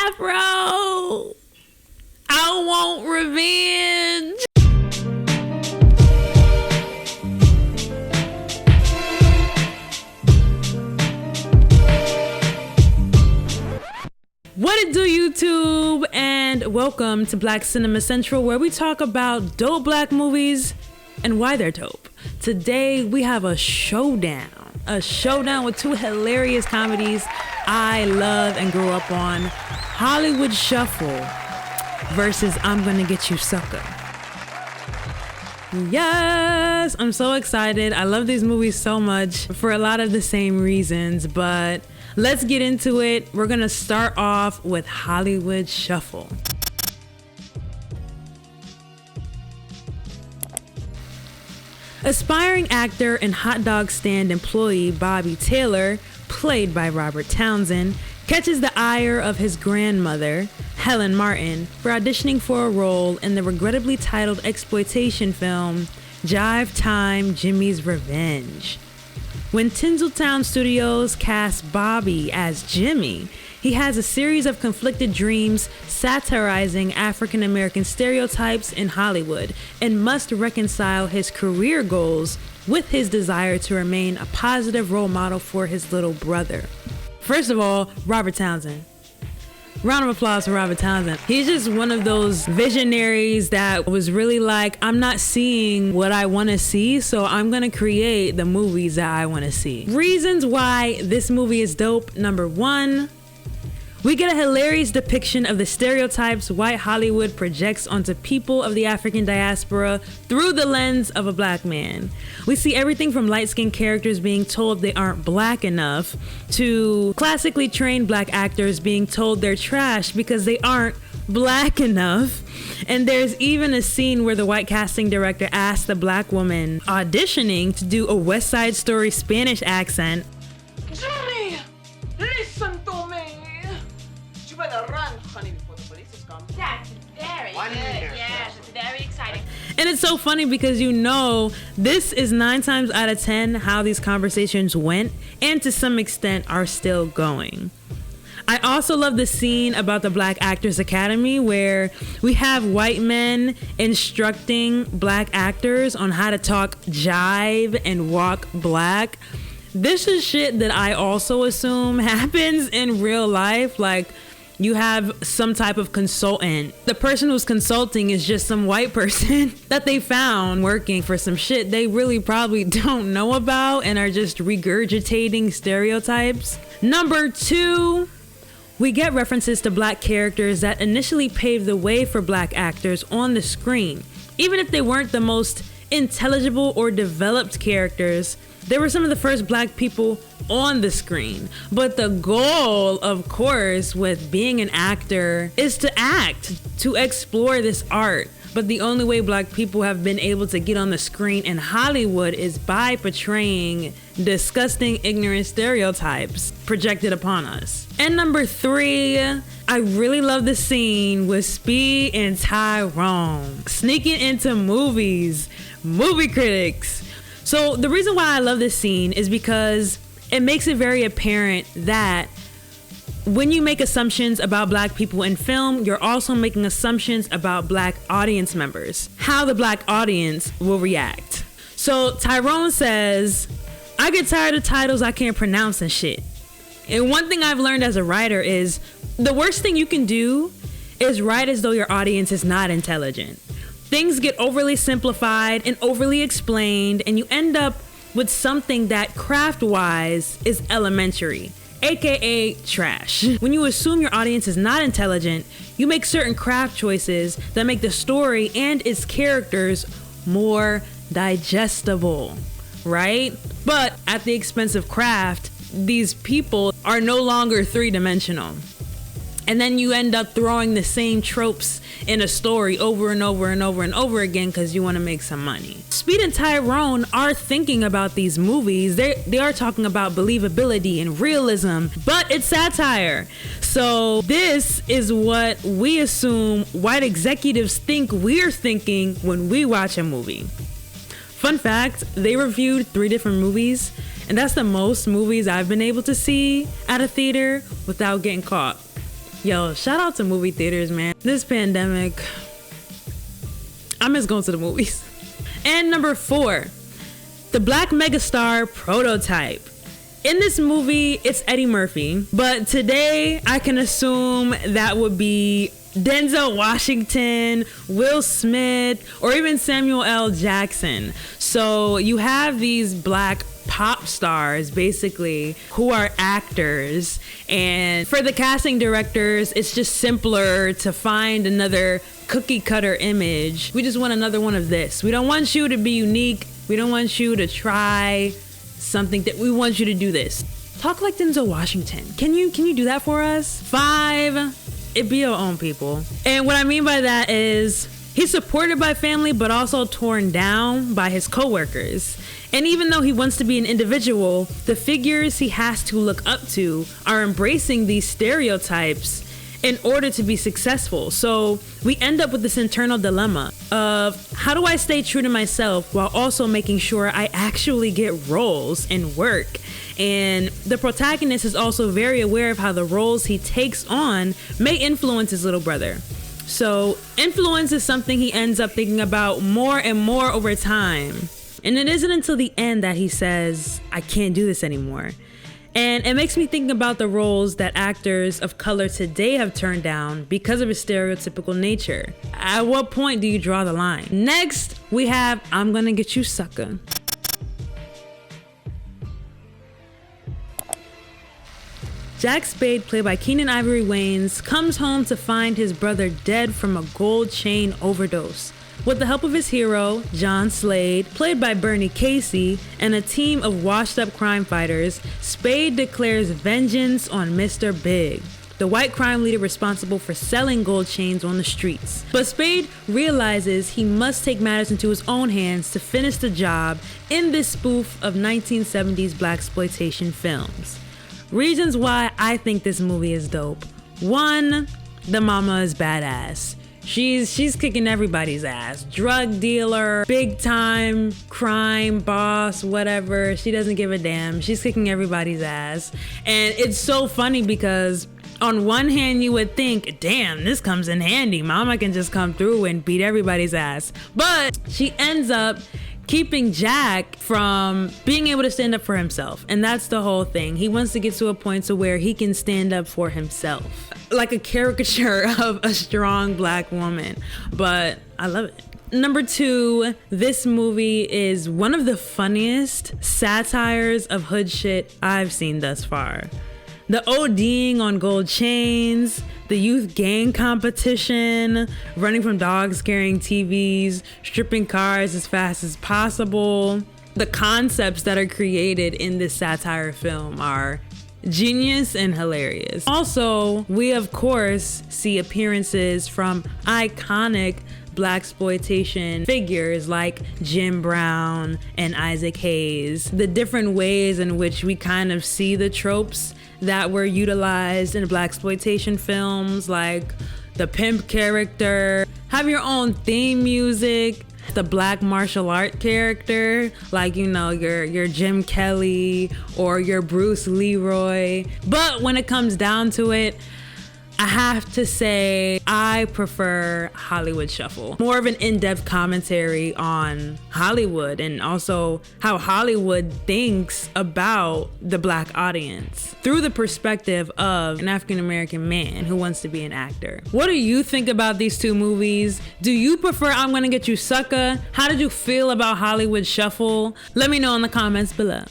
afro. I want revenge. What it do, YouTube, and welcome to Black Cinema Central, where we talk about dope black movies and why they're dope. Today we have a showdown with two hilarious comedies I love and grew up on: Hollywood Shuffle versus I'm Gonna Get You Sucka. Yes, I'm so excited. I love these movies so much for a lot of the same reasons, but let's get into it. We're gonna start off with Hollywood Shuffle. Aspiring actor and hot dog stand employee Bobby Taylor, played by Robert Townsend, catches the ire of his grandmother, Helen Martin, for auditioning for a role in the regrettably titled exploitation film Jive Time, Jimmy's Revenge. When Tinseltown Studios casts Bobby as Jimmy, he has a series of conflicted dreams satirizing African American stereotypes in Hollywood and must reconcile his career goals with his desire to remain a positive role model for his little brother. First of all, Robert Townsend. Round of applause for Robert Townsend. He's just one of those visionaries that was really like, I'm not seeing what I want to see, so I'm going to create the movies that I want to see. Reasons why this movie is dope. Number one, we get a hilarious depiction of the stereotypes white Hollywood projects onto people of the African diaspora through the lens of a black man. We see everything from light-skinned characters being told they aren't black enough to classically trained black actors being told they're trash because they aren't black enough. And there's even a scene where the white casting director asked the black woman auditioning to do a West Side Story Spanish accent. Johnny, listen to me. You better run, honey, before the police come. That's very good. Yes, it's very exciting. And it's so funny because you know this is 9 times out of 10 how these conversations went, and to some extent are still going. I also love the scene about the Black Actors Academy where we have white men instructing black actors on how to talk jive and walk black. This is shit that I also assume happens in real life. Like, you have some type of consultant. The person who's consulting is just some white person that they found working for some shit they really probably don't know about and are just regurgitating stereotypes. Number two, we get references to black characters that initially paved the way for black actors on the screen. Even if they weren't the most intelligible or developed characters, they were some of the first black people on the screen. But the goal, of course, with being an actor is to act, to explore this art. But the only way black people have been able to get on the screen in Hollywood is by portraying disgusting, ignorant stereotypes projected upon us. And number three, I really love the scene with Speed and Tyrone sneaking into movies, movie critics. So the reason why I love this scene is because it makes it very apparent that when you make assumptions about black people in film, you're also making assumptions about black audience members, how the black audience will react. So Tyrone says, I get tired of titles I can't pronounce and shit. And one thing I've learned as a writer is the worst thing you can do is write as though your audience is not intelligent. Things get overly simplified and overly explained, and you end up with something that craft-wise is elementary, aka trash. When you assume your audience is not intelligent, you make certain craft choices that make the story and its characters more digestible, right? But at the expense of craft, these people are no longer three-dimensional. And then you end up throwing the same tropes in a story over and over and over and over again because you want to make some money. Speed and Tyrone are thinking about these movies. They are talking about believability and realism, but it's satire. So this is what we assume white executives think we're thinking when we watch a movie. Fun fact, they reviewed 3 different movies, and that's the most movies I've been able to see at a theater without getting caught. Yo, shout out to movie theaters, man. This pandemic, I miss going to the movies. And number 4, the black megastar prototype. In this movie, it's Eddie Murphy, but today I can assume that would be Denzel Washington, Will Smith, or even Samuel L. Jackson. So you have these black pop stars basically who are actors, and for the casting directors it's just simpler to find another cookie cutter image. We just want another one of this. We don't want you to be unique. We don't want you to try something. That we want you to do this. Talk like Denzel Washington. Can you do that for us? 5, it be your own people. And what I mean by that is he's supported by family but also torn down by his coworkers. And even though he wants to be an individual, the figures he has to look up to are embracing these stereotypes in order to be successful. So we end up with this internal dilemma of how do I stay true to myself while also making sure I actually get roles and work. And the protagonist is also very aware of how the roles he takes on may influence his little brother. So influence is something he ends up thinking about more and more over time. And it isn't until the end that he says, I can't do this anymore. And it makes me think about the roles that actors of color today have turned down because of his stereotypical nature. At what point do you draw the line? Next, we have I'm Gonna Get You Sucka. Jack Spade, played by Keenan Ivory Wayans, comes home to find his brother dead from a gold chain overdose. With the help of his hero, John Slade, played by Bernie Casey, and a team of washed-up crime fighters, Spade declares vengeance on Mr. Big, the white crime leader responsible for selling gold chains on the streets. But Spade realizes he must take matters into his own hands to finish the job in this spoof of 1970s blaxploitation films. Reasons why I think this movie is dope. 1, the mama is badass. She's kicking everybody's ass. Drug dealer, big time crime boss, whatever. She doesn't give a damn. She's kicking everybody's ass. And it's so funny because on one hand you would think, damn, this comes in handy. Mama can just come through and beat everybody's ass. But she ends up keeping Jack from being able to stand up for himself. And that's the whole thing. He wants to get to a point to where he can stand up for himself. Like a caricature of a strong black woman. But I love it. Number 2, this movie is one of the funniest satires of hood shit I've seen thus far. The ODing on gold chains, the youth gang competition, running from dogs carrying TVs, stripping cars as fast as possible. The concepts that are created in this satire film are genius and hilarious. Also, we of course see appearances from iconic blaxploitation figures like Jim Brown and Isaac Hayes. The different ways in which we kind of see the tropes that were utilized in blaxploitation films, like the pimp character, have your own theme music, the black martial art character, like, you know, your Jim Kelly or your Bruce Leroy. But when it comes down to it, I have to say I prefer Hollywood Shuffle. More of an in-depth commentary on Hollywood and also how Hollywood thinks about the black audience through the perspective of an African-American man who wants to be an actor. What do you think about these two movies? Do you prefer I'm Gonna Get You Sucka? How did you feel about Hollywood Shuffle? Let me know in the comments below.